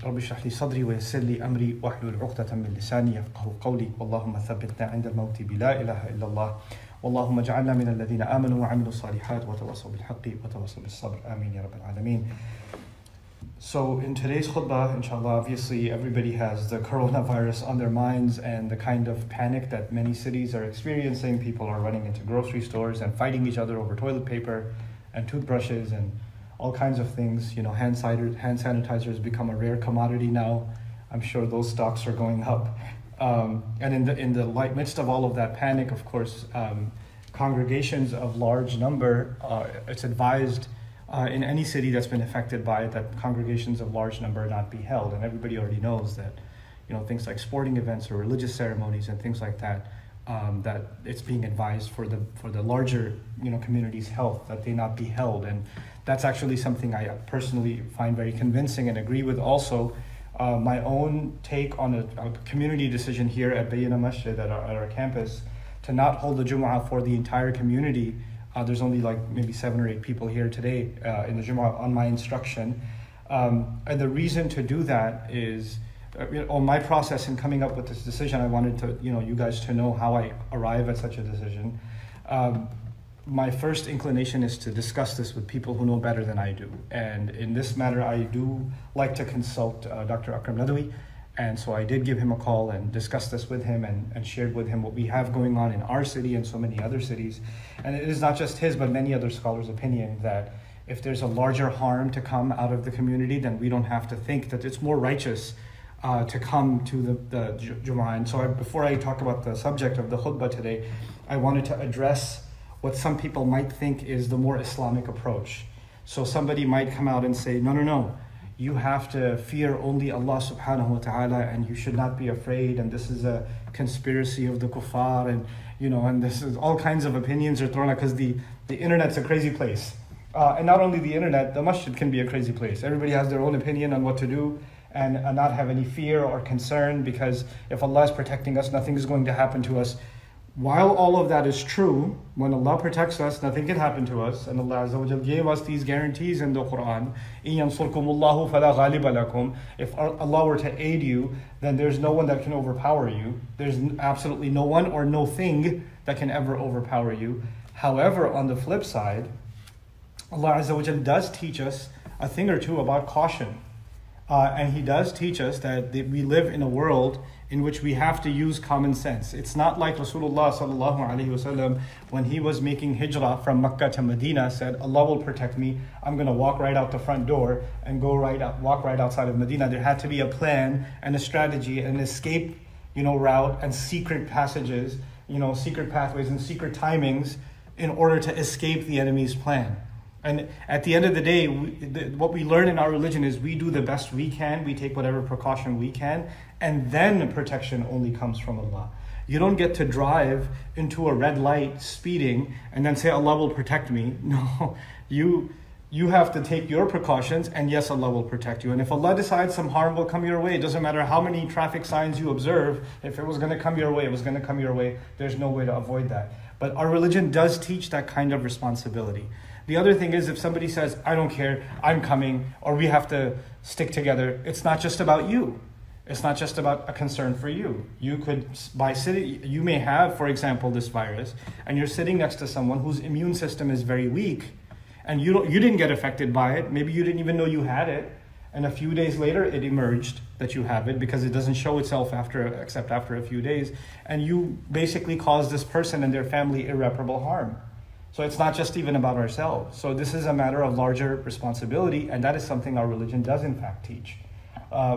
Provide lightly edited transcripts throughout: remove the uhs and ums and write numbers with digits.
رب اشرح لي صدري ويسر لي أمري واحلل عقدة من لساني يفقهوا قولي اللهم ثبتنا عند الموت بلا إله إلا الله اللهم اجعلنا من الذين آمنوا وعملوا الصالحات وتواصوا بالحق وتواصوا بالصبر آمين يا رب العالمين. So in today's khutbah, inshallah, obviously everybody has the coronavirus on their minds and the kind of panic that many cities are experiencing. People are running into grocery stores and fighting each other over toilet paper and toothbrushes and all kinds of things. You know, hand sanitizers become a rare commodity now. I'm sure those stocks are going up. And in the midst of all of that panic, of course, congregations of large number, it's advised in any city that's been affected by it that congregations of large number not be held. And everybody already knows that, you know, things like sporting events or religious ceremonies and things like that, that it's being advised for the larger, you know, community's health that they not be held. And that's actually something I personally find very convincing and agree with. Also, my own take on a community decision here at Beyyine Masjid at our campus to not hold the Jumu'ah for the entire community. There's only like maybe 7 or 8 people here today in the Jumu'ah on my instruction. And the reason to do that is, on my process in coming up with this decision, I wanted to, you know, you guys to know how I arrive at such a decision. My first inclination is to discuss this with people who know better than I do. And in this matter, I do like to consult Dr. Akram Nadawi. And so I did give him a call and discussed this with him and shared with him what we have going on in our city and so many other cities. And it is not just his, but many other scholars' opinion that if there's a larger harm to come out of the community, then we don't have to think that it's more righteous to come to the Jumu'ah. And so before I talk about the subject of the khutbah today, I wanted to address what some people might think is the more Islamic approach. So somebody might come out and say, no. You have to fear only Allah subhanahu wa ta'ala and you should not be afraid, and this is a conspiracy of the kuffar, and you know, and this is all kinds of opinions are thrown out because the internet's a crazy place. And not only the internet, the masjid can be a crazy place. Everybody has their own opinion on what to do and not have any fear or concern, because if Allah is protecting us, nothing is going to happen to us. While all of that is true, when Allah protects us, nothing can happen to us. And Allah Azza wa Jal gave us these guarantees in the Quran. إِن يَنْصُرْكُمُ اللَّهُ فَلَا غَالِبَ لَكُمْ. If Allah were to aid you, then there's no one that can overpower you. There's absolutely no one or no thing that can ever overpower you. However, on the flip side, Allah Azza wa Jal does teach us a thing or two about caution. And He does teach us that we live in a world in which we have to use common sense. It's not like Rasulullah sallallahu alaihi wasallam, when he was making hijrah from Mecca to Medina, said, Allah will protect me. I'm going to walk right out the front door and walk right outside of Medina. There had to be a plan and a strategy, an escape, route, and secret passages, secret pathways and secret timings in order to escape the enemy's plan. And at the end of the day, what we learn in our religion is we do the best we can, we take whatever precaution we can, and then protection only comes from Allah. You don't get to drive into a red light speeding and then say, Allah will protect me. No, you have to take your precautions, and yes, Allah will protect you. And if Allah decides some harm will come your way, it doesn't matter how many traffic signs you observe, if it was going to come your way, it was going to come your way. There's no way to avoid that. But our religion does teach that kind of responsibility. The other thing is, if somebody says, I don't care, I'm coming, or we have to stick together, it's not just about you. It's not just about a concern for you. You may have, for example, this virus, and you're sitting next to someone whose immune system is very weak, and you didn't get affected by it. Maybe you didn't even know you had it, and a few days later it emerged that you have it, because it doesn't show itself except after a few days, and you basically caused this person and their family irreparable harm. So it's not just even about ourselves. So this is a matter of larger responsibility, and that is something our religion does in fact teach.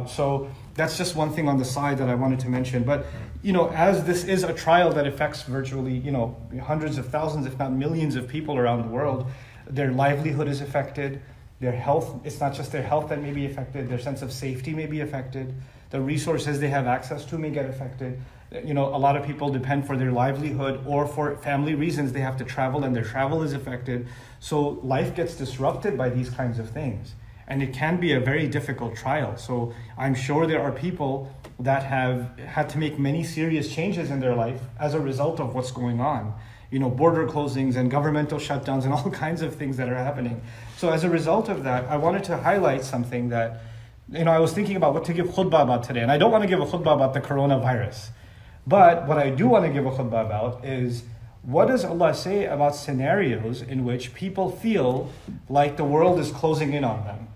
So that's just one thing on the side that I wanted to mention. But, as this is a trial that affects virtually, hundreds of thousands, if not millions of people around the world, their livelihood is affected, their health, it's not just their health that may be affected, their sense of safety may be affected, the resources they have access to may get affected. A lot of people depend for their livelihood, or for family reasons they have to travel and their travel is affected. So life gets disrupted by these kinds of things. And it can be a very difficult trial. So I'm sure there are people that have had to make many serious changes in their life as a result of what's going on. Border closings and governmental shutdowns and all kinds of things that are happening. So as a result of that, I wanted to highlight something that I was thinking about what to give khutbah about today, and I don't want to give a khutbah about the coronavirus. But what I do want to give a khutbah about is, what does Allah say about scenarios in which people feel like the world is closing in on them,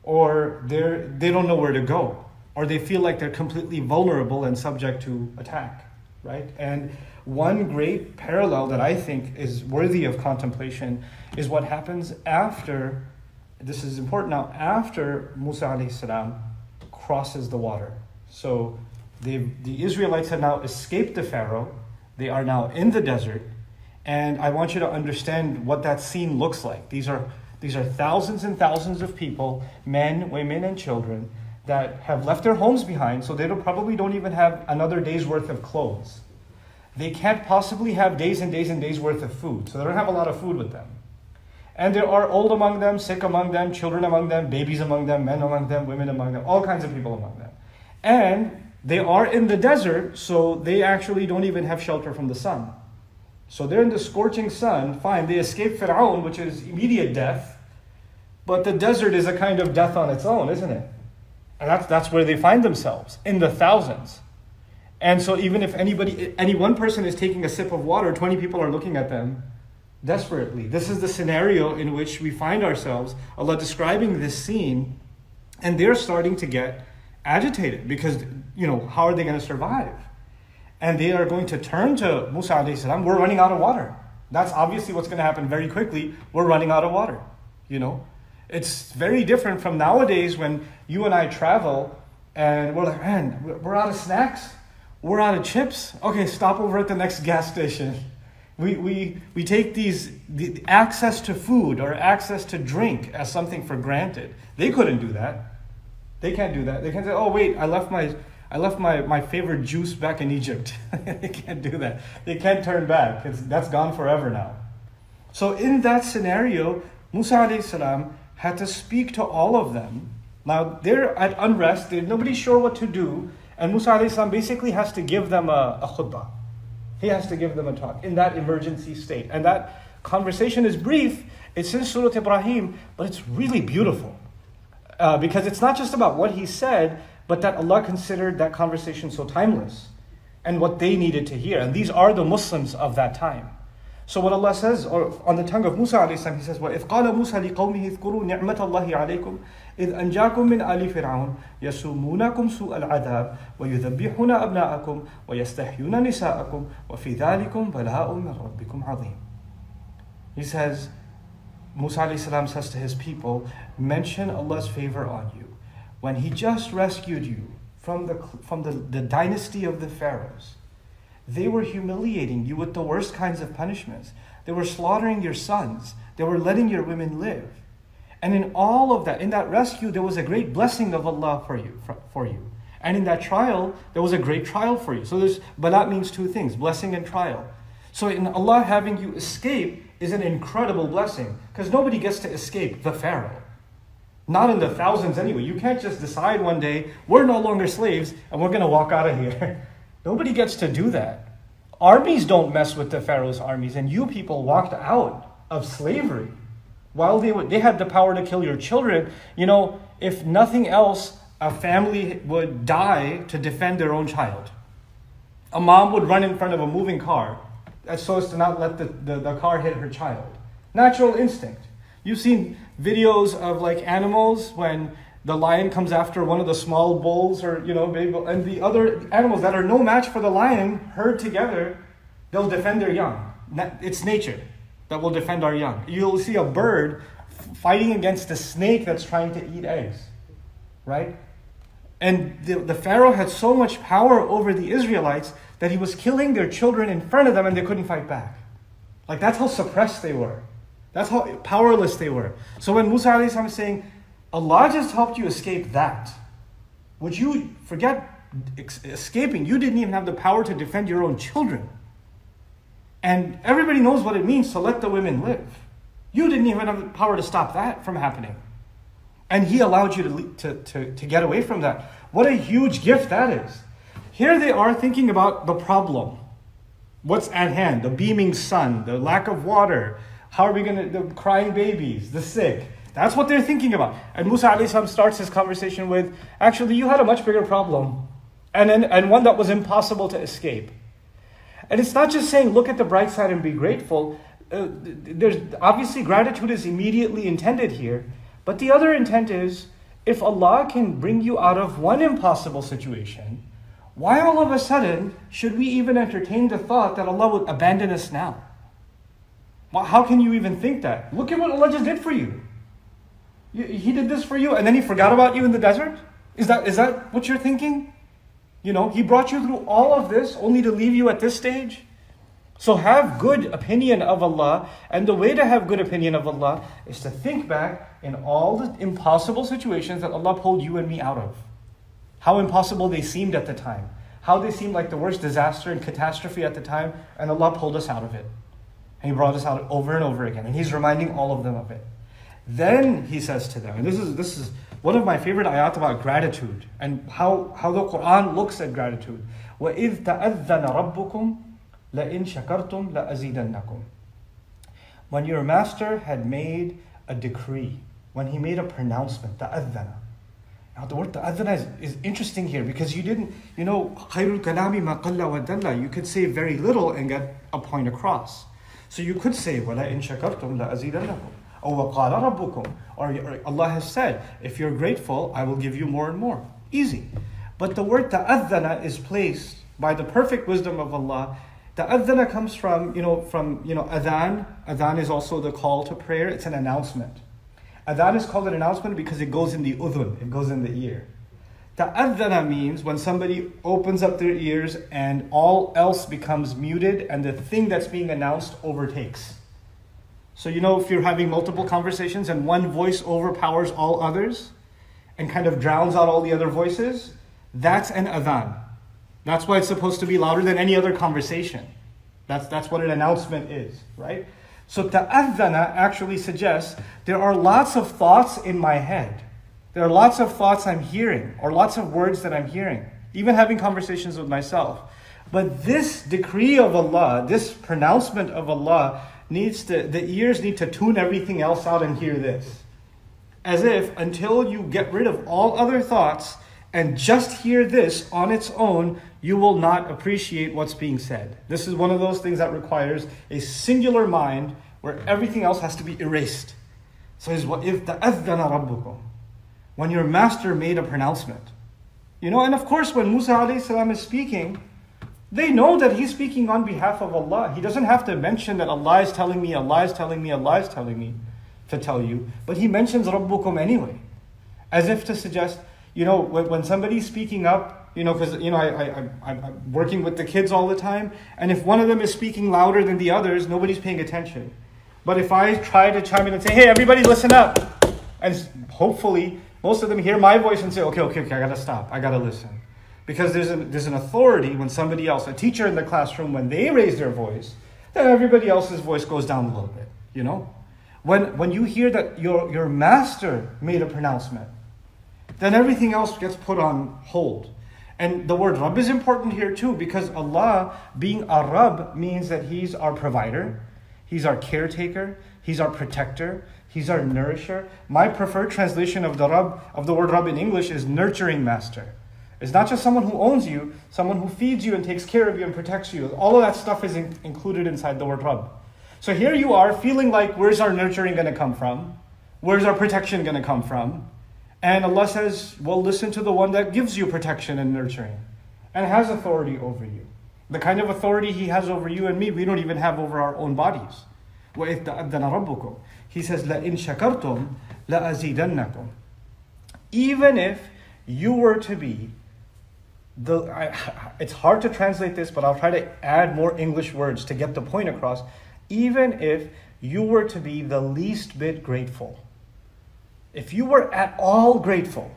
or they don't know where to go, or they feel like they're completely vulnerable and subject to attack, right? And one great parallel that I think is worthy of contemplation is what happens after, this is important now, after Musa alayhi salam crosses the water. So the Israelites have now escaped the Pharaoh. They are now in the desert. And I want you to understand what that scene looks like. These are thousands and thousands of people, men, women, and children, that have left their homes behind, so they probably don't even have another day's worth of clothes. They can't possibly have days and days and days worth of food, so they don't have a lot of food with them. And there are old among them, sick among them, children among them, babies among them, men among them, women among them, all kinds of people among them. And they are in the desert, so they actually don't even have shelter from the sun. So they're in the scorching sun, fine, they escape Fir'aun, which is immediate death, but the desert is a kind of death on its own, isn't it? And that's where they find themselves, in the thousands. And so even if any one person is taking a sip of water, 20 people are looking at them desperately. This is the scenario in which we find ourselves, Allah describing this scene, and they're starting to get agitated because, how are they going to survive? And they are going to turn to Musa alayhi salam. We're running out of water. That's obviously what's going to happen very quickly. We're running out of water, It's very different from nowadays when you and I travel and we're like, man, we're out of snacks. We're out of chips. Okay, stop over at the next gas station. We take the access to food or access to drink as something for granted. They couldn't do that. They can't do that. They can't say, oh wait, I left my favorite juice back in Egypt. They can't do that. They can't turn back. That's gone forever now. So in that scenario, Musa alayhi salam had to speak to all of them. Now they're at unrest. Nobody's sure what to do. And Musa alayhi salam basically has to give them a khutbah. He has to give them a talk in that emergency state. And that conversation is brief. It's in Surah Ibrahim, but it's really beautiful. Because it's not just about what he said, but that Allah considered that conversation so timeless and what they needed to hear. And these are the Muslims of that time. So what Allah says, or on the tongue of Musa alayhi salam, He says, وَإِذْ قَالَ مُوسَى لِقَوْمِهِ اذْكُرُوا نِعْمَةَ اللَّهِ عَلَيْكُمْ إِذْ أَنْجَاكُمْ مِنْ آلِ فِرْعَوْنَ يَسُومُونَكُمْ سُوءَ الْعَذَابِ وَيُذَبِّحُونَ أَبْنَاءَكُمْ وَيَسْتَحْيُونَ نِسَاءَكُمْ وَفِي ذَلِكُمْ بَلَاءٌ مِّن رَبِّكُمْ عَظِيمٌ. He says, Musa alayhi salam says to his people, mention Allah's favor on you when He just rescued you from the dynasty of the pharaohs. They were humiliating you with the worst kinds of punishments. They were slaughtering your sons. They were letting your women live. And in all of that, in that rescue, there was a great blessing of Allah for you. And in that trial, there was a great trial for you. So bala means two things, blessing and trial. So in Allah having you escape is an incredible blessing, because nobody gets to escape the Pharaoh. Not in the thousands anyway. You can't just decide one day, we're no longer slaves and we're going to walk out of here. Nobody gets to do that. Armies don't mess with the Pharaoh's armies, and you people walked out of slavery while they had the power to kill your children. If nothing else, a family would die to defend their own child. A mom would run in front of a moving car so as to not let the car hit her child. Natural instinct. You've seen videos of animals when the lion comes after one of the small bulls or, baby, and the other animals that are no match for the lion, herd together, they'll defend their young. It's nature that will defend our young. You'll see a bird fighting against a snake that's trying to eat eggs, right? And the Pharaoh had so much power over the Israelites that he was killing their children in front of them and they couldn't fight back. That's how suppressed they were. That's how powerless they were. So when Musa alayhi salam is saying, Allah just helped you escape that, would you forget escaping? You didn't even have the power to defend your own children. And everybody knows what it means to let the women live. You didn't even have the power to stop that from happening. And He allowed you to get away from that. What a huge gift that is. Here they are thinking about the problem. What's at hand? The beaming sun, the lack of water. How are we going to, the crying babies, the sick. That's what they're thinking about. And Musa alayhi salam starts his conversation with, actually, you had a much bigger problem. And one that was impossible to escape. And it's not just saying, look at the bright side and be grateful. There's obviously gratitude is immediately intended here. But the other intent is, if Allah can bring you out of one impossible situation, why all of a sudden should we even entertain the thought that Allah would abandon us now? Well, how can you even think that? Look at what Allah just did for you. He did this for you and then He forgot about you in the desert? Is that what you're thinking? You know, He brought you through all of this only to leave you at this stage? So have good opinion of Allah, and the way to have good opinion of Allah is to think back in all the impossible situations that Allah pulled you and me out of. How impossible they seemed at the time. How they seemed like the worst disaster and catastrophe at the time, and Allah pulled us out of it. And He brought us out over and over again, and He's reminding all of them of it. Then He says to them, and this is one of my favorite ayat about gratitude, and how the Quran looks at gratitude. وَإِذْ تَأَذَّنَ رَبُّكُمْ لَإِن شَكَرْتُمْ لَأَزِيدَنَّكُمْ. When your master had made a decree, when He made a pronouncement, تَأَذَّنَ. Now the word ta'adhana is interesting here because you didn't, خَيْرُ الْكَلَامِ مَا قَلَّ وَدَلَّ. You could say very little and get a point across. So you could say, وَلَئِن شَكَرْتُمْ لَأَزِيدَنَّكُمْ. Or وَقَالَ رَبُّكُمْ. Or Allah has said, if you're grateful, I will give you more and more. Easy. But the word ta'adhana is placed by the perfect wisdom of Allah. Ta'adhana comes from adhan. Adhan is also the call to prayer. It's an announcement. Adhan is called an announcement because it goes in the udhun, it goes in the ear. Ta'adhana means when somebody opens up their ears and all else becomes muted and the thing that's being announced overtakes. So if you're having multiple conversations and one voice overpowers all others and kind of drowns out all the other voices, that's an adhan. That's why it's supposed to be louder than any other conversation. That's what an announcement is, right? So ta'adhana actually suggests there are lots of thoughts in my head. There are lots of thoughts I'm hearing, or lots of words that I'm hearing, even having conversations with myself. But this decree of Allah, this pronouncement of Allah, the ears need to tune everything else out and hear this. As if until you get rid of all other thoughts and just hear this on its own, you will not appreciate what's being said. This is one of those things that requires a singular mind where everything else has to be erased. So it's وَإِذْ تَأَذَّنَ رَبُّكُمْ. When your master made a pronouncement. And of course when Musa alayhi salam is speaking, they know that he's speaking on behalf of Allah. He doesn't have to mention that Allah is telling me, Allah is telling me, Allah is telling me to tell you. But he mentions Rabbukum anyway. As if to suggest, when somebody's speaking up, because I'm working with the kids all the time, and if one of them is speaking louder than the others, nobody's paying attention. But if I try to chime in and say, hey, everybody listen up, and hopefully most of them hear my voice and say, okay, I gotta stop, I gotta listen. Because there's an authority when somebody else, a teacher in the classroom, when they raise their voice, then everybody else's voice goes down a little bit, When you hear that your master made a pronouncement, then everything else gets put on hold. And the word Rabb is important here too, because Allah being a Rabb means that He's our provider, He's our caretaker, He's our protector, He's our nourisher. My preferred translation of the word Rabb in English is nurturing master. It's not just someone who owns you, someone who feeds you and takes care of you and protects you. All of that stuff is included inside the word Rabb. So here you are feeling like, where's our nurturing going to come from? Where's our protection going to come from? And Allah says, well, listen to the one that gives you protection and nurturing and has authority over you. The kind of authority He has over you and me, we don't even have over our own bodies. وَإِذْ تَأَذَّنَ رَبُّكُمْ. He says, لَإِن شَكَرْتُمْ لَأَزِيدَنَّكُمْ. Even if you were to be, it's hard to translate this, but I'll try to add more English words to get the point across. Even if you were to be the least bit grateful, if you were at all grateful,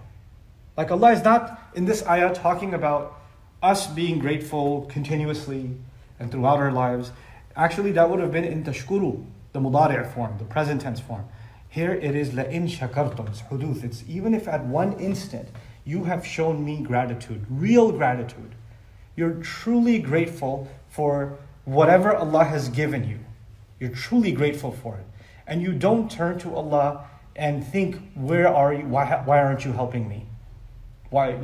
like Allah is not in this ayah talking about us being grateful continuously and throughout our lives. Actually, that would have been in tashkuru, the mudari' form, the present tense form. Here it is لَإِن شَكَرْتُمْ. It's huduth. It's even if at one instant you have shown me gratitude, real gratitude. You're truly grateful for whatever Allah has given you. You're truly grateful for it. And you don't turn to Allah and think, where are you? Why aren't you helping me? Why,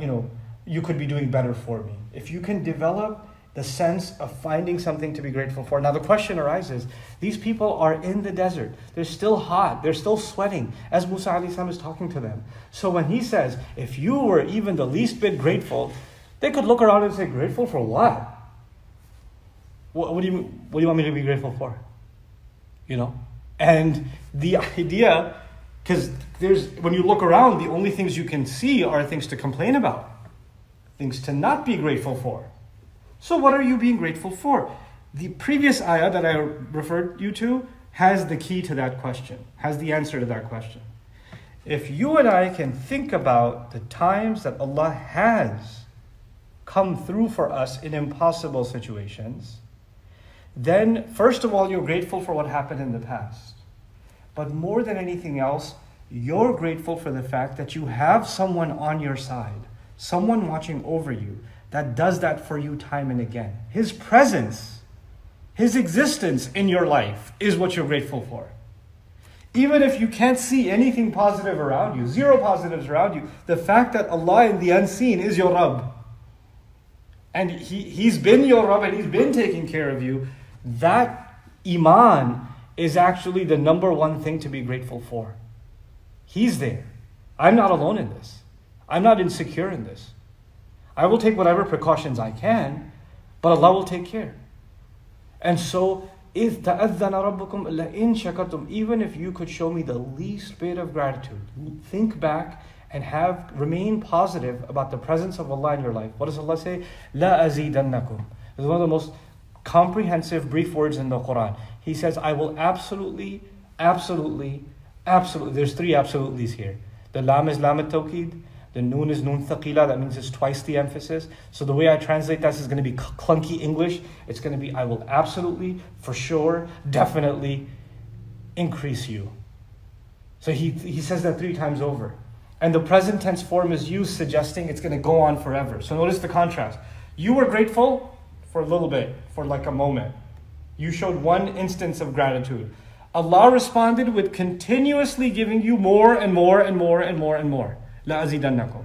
you could be doing better for me. If you can develop the sense of finding something to be grateful for. Now the question arises, these people are in the desert. They're still hot. They're still sweating as Musa alayhi salam is talking to them. So when he says, if you were even the least bit grateful, they could look around and say, grateful for what? What do you want me to be grateful for? And the idea, because when you look around, the only things you can see are things to complain about, things to not be grateful for. So what are you being grateful for? The previous ayah that I referred you to has the key to that question, has the answer to that question. If you and I can think about the times that Allah has come through for us in impossible situations, then first of all, you're grateful for what happened in the past. But more than anything else, you're grateful for the fact that you have someone on your side, someone watching over you, that does that for you time and again. His presence, His existence in your life is what you're grateful for. Even if you can't see anything positive around you, zero positives around you, the fact that Allah in the unseen is your Rabb, and He's been your Rabb and He's been taking care of you, that iman is actually the number one thing to be grateful for. He's there. I'm not alone in this. I'm not insecure in this. I will take whatever precautions I can, but Allah will take care. And so, إِذْ تَأَذَّنَ رَبُّكُمْ لَإِن شَكَرْتُمْ, even if you could show me the least bit of gratitude, think back and remain positive about the presence of Allah in your life. What does Allah say? لَا أَزِيدَنَّكُمْ. It's one of the most comprehensive, brief words in the Quran. He says, I will absolutely, there's three absolutelys here. The lam is lam at-tawqid. The noon is noon thaqila, that means it's twice the emphasis. So the way I translate that is going to be clunky English. It's going to be, I will absolutely, for sure, definitely increase you. So he says that 3 times over. And the present tense form is used suggesting it's going to go on forever. So notice the contrast. You were grateful for a little bit, for like a moment. You showed one instance of gratitude. Allah responded with continuously giving you more and more and more and more and more. لَأَزِيدَنَّكُمْ.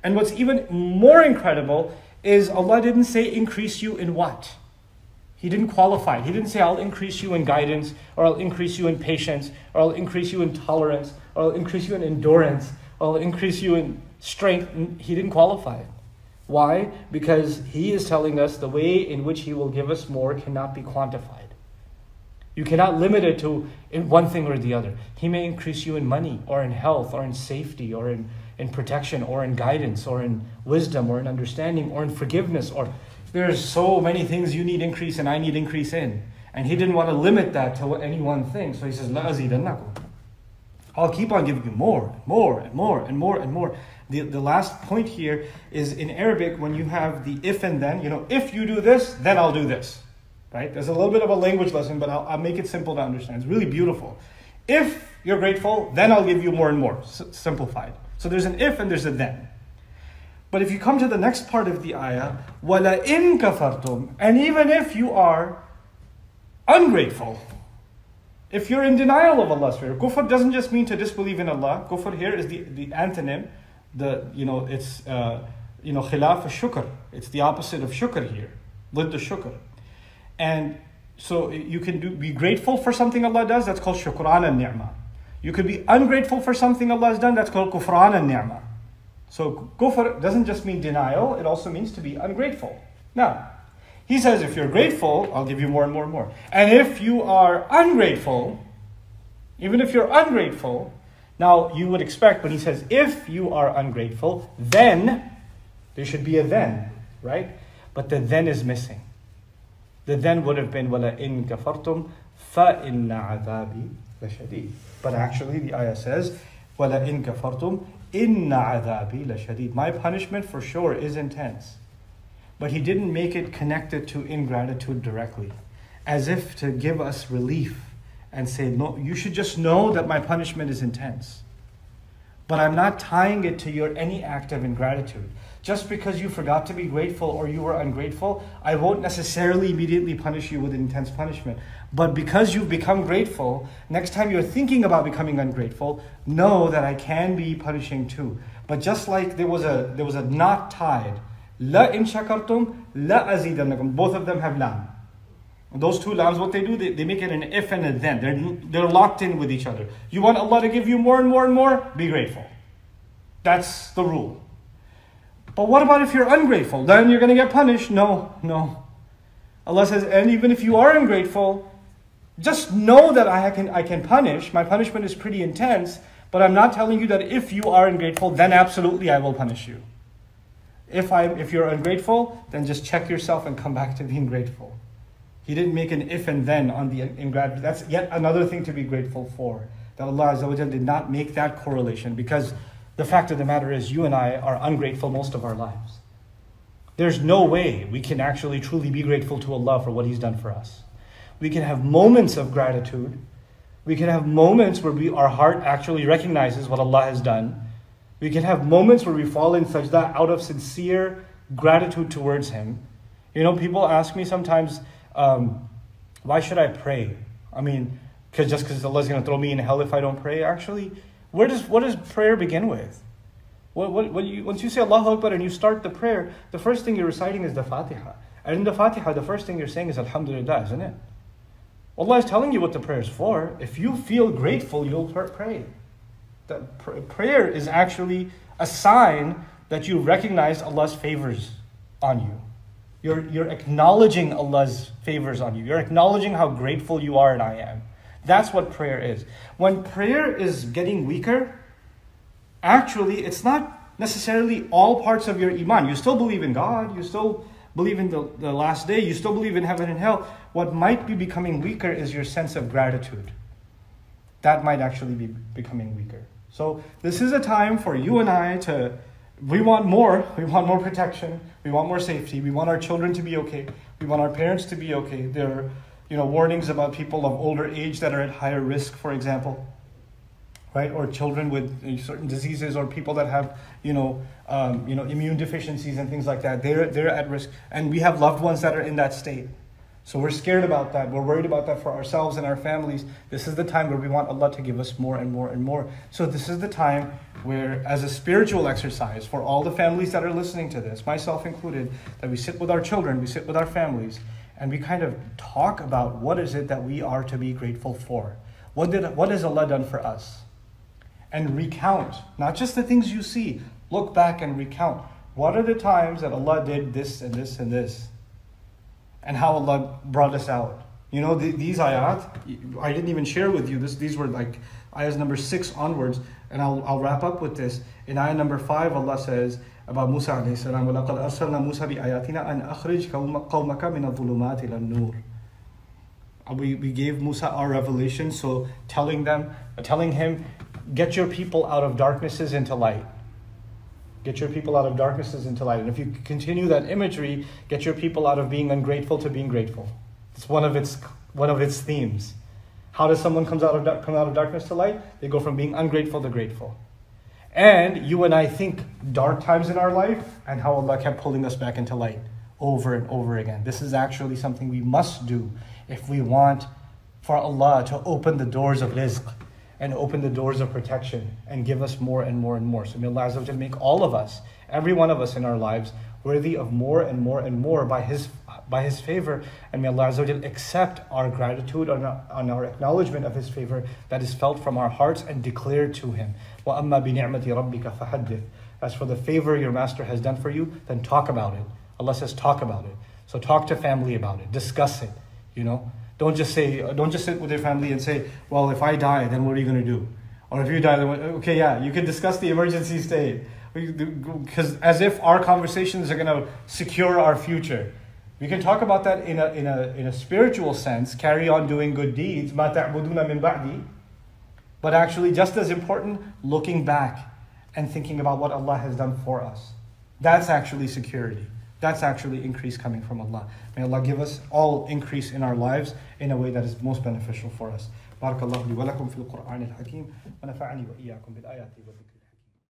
And what's even more incredible is Allah didn't say increase you in what? He didn't qualify. He didn't say I'll increase you in guidance, or I'll increase you in patience, or I'll increase you in tolerance, or I'll increase you in endurance, or I'll increase you in strength. He didn't qualify it. Why? Because He is telling us the way in which He will give us more cannot be quantified. You cannot limit it to in one thing or the other. He may increase you in money, or in health, or in safety, or in protection, or in guidance, or in wisdom, or in understanding, or in forgiveness, or there's so many things you need increase and I need increase in. And He didn't want to limit that to any one thing. So He says, لَا أَزِيدَنَّكُمْ. I'll keep on giving you more, and more, and more, and more, and more. The last point here is in Arabic, when you have the if and then, if you do this, then I'll do this. Right? There's a little bit of a language lesson, but I'll make it simple to understand. It's really beautiful. If you're grateful, then I'll give you more and more. Simplified. So there's an if and there's a then. But if you come to the next part of the ayah, وَلَئِن كَفَرْتُمْ, and even if you are ungrateful, if you're in denial of Allah's favor, kufr doesn't just mean to disbelieve in Allah. Kufr here is the antonym. It's khilaf al-shukr. It's the opposite of shukr here. ضد shukr. And so you can be grateful for something Allah does, that's called shukran al-ni'mah. You could be ungrateful for something Allah has done, that's called kufran al-ni'mah. So kufr doesn't just mean denial, it also means to be ungrateful. Now, He says if you're grateful, I'll give you more and more and more. And if you are ungrateful, even if you're ungrateful, now you would expect when He says if you are ungrateful, then, there should be a then, right? But the then is missing. The then would have been وَلَئِن كَفَرْتُمْ فَإِنَّ عَذَابِي لَشَدِيدٌ. But actually the ayah says وَلَئِن كَفَرْتُمْ إِنَّ عَذَابِي لَشَدِيدٌ. My punishment for sure is intense. But He didn't make it connected to ingratitude directly, as if to give us relief and say, no, you should just know that my punishment is intense. But I'm not tying it to your any act of ingratitude. Just because you forgot to be grateful or you were ungrateful, I won't necessarily immediately punish you with intense punishment. But because you've become grateful, next time you're thinking about becoming ungrateful, know that I can be punishing too. But just like there was a knot tied, la in shakartum, la azidannakum. Both of them have lam. Those two lams, what they do, they make it an if and a then. They're locked in with each other. You want Allah to give you more and more and more? Be grateful. That's the rule. But what about if you're ungrateful? Then you're going to get punished. No. Allah says, and even if you are ungrateful, just know that I can punish. My punishment is pretty intense, but I'm not telling you that if you are ungrateful, then absolutely I will punish you. If you're ungrateful, then just check yourself and come back to being grateful. He didn't make an if and then on the ingratitude. That's yet another thing to be grateful for. That Allah Azza wa Jal did not make that correlation, because the fact of the matter is you and I are ungrateful most of our lives. There's no way we can actually truly be grateful to Allah for what He's done for us. We can have moments of gratitude. We can have moments where our heart actually recognizes what Allah has done. We can have moments where we fall in sajda out of sincere gratitude towards Him. You know, people ask me sometimes, why should I pray? I mean, because Allah's going to throw me in hell if I don't pray? Actually, what does prayer begin with? Once you say Allahu Akbar and you start the prayer, the first thing you're reciting is the Fatiha. And in the Fatiha, the first thing you're saying is Alhamdulillah, isn't it? Allah is telling you what the prayer is for. If you feel grateful, you'll pray. Prayer is actually a sign that you recognize Allah's favors on you. You're acknowledging Allah's favors on you. You're acknowledging how grateful you are and I am. That's what prayer is. When prayer is getting weaker, actually it's not necessarily all parts of your iman. You still believe in God. You still believe in the last day. You still believe in heaven and hell. What might be becoming weaker is your sense of gratitude. That might actually be becoming weaker. So this is a time for you and I we want more. We want more protection. We want more safety. We want our children to be okay. We want our parents to be okay. There are, warnings about people of older age that are at higher risk, for example, right? Or children with certain diseases, or people that have, immune deficiencies and things like that. They're at risk, and we have loved ones that are in that state. So we're scared about that. We're worried about that for ourselves and our families. This is the time where we want Allah to give us more and more and more. So this is the time where, as a spiritual exercise for all the families that are listening to this, myself included, that we sit with our children, we sit with our families, and we kind of talk about what is it that we are to be grateful for. What has Allah done for us? And recount, not just the things you see. Look back and recount. What are the times that Allah did this and this and this? And how Allah brought us out. These ayat, I didn't even share with you this. These were like ayahs number 6 onwards. And I'll wrap up with this. In ayah number 5, Allah says about Musa alayhi salam, وَلَقَدْ أَرْسَلْنَا مُوسَى بِآيَاتِنَا أَنْ أَخْرِجْ قَوْمَكَ مِنَ الظُّلُمَاتِ إِلَى النُّورِ. We gave Musa our revelation, so telling him, get your people out of darknesses into light. Get your people out of darknesses into light. And if you continue that imagery, get your people out of being ungrateful to being grateful. It's one of its themes. How does someone come out of darkness to light? They go from being ungrateful to grateful. And you and I think dark times in our life and how Allah kept pulling us back into light over and over again. This is actually something we must do if we want for Allah to open the doors of rizq and open the doors of protection and give us more and more and more. So may Allah Azza wa Jalla make all of us, every one of us in our lives, worthy of more and more and more by His favor. And may Allah Azza wa Jalla accept our gratitude on our acknowledgement of His favor that is felt from our hearts and declared to Him. وَأَمَّا بِنِعْمَةِ رَبِّكَ فَحَدِّثْ. As for the favor your master has done for you, then talk about it. Allah says talk about it. So talk to family about it. Discuss it. Don't just sit with your family and say, well, if I die, then what are you going to do? Or if you die, then okay, yeah, you can discuss the emergency state. Because as if our conversations are going to secure our future. We can talk about that in a spiritual sense, carry on doing good deeds, مَا تَعْبُدُونَ مِن بَعْدِي. But actually, just as important, looking back and thinking about what Allah has done for us. That's actually security. That's actually increase coming from Allah. May Allah give us all increase in our lives in a way that is most beneficial for us. بارك الله لي ولكم في القرآن الحكيم ونفعني وإياكم بالآيات والذكر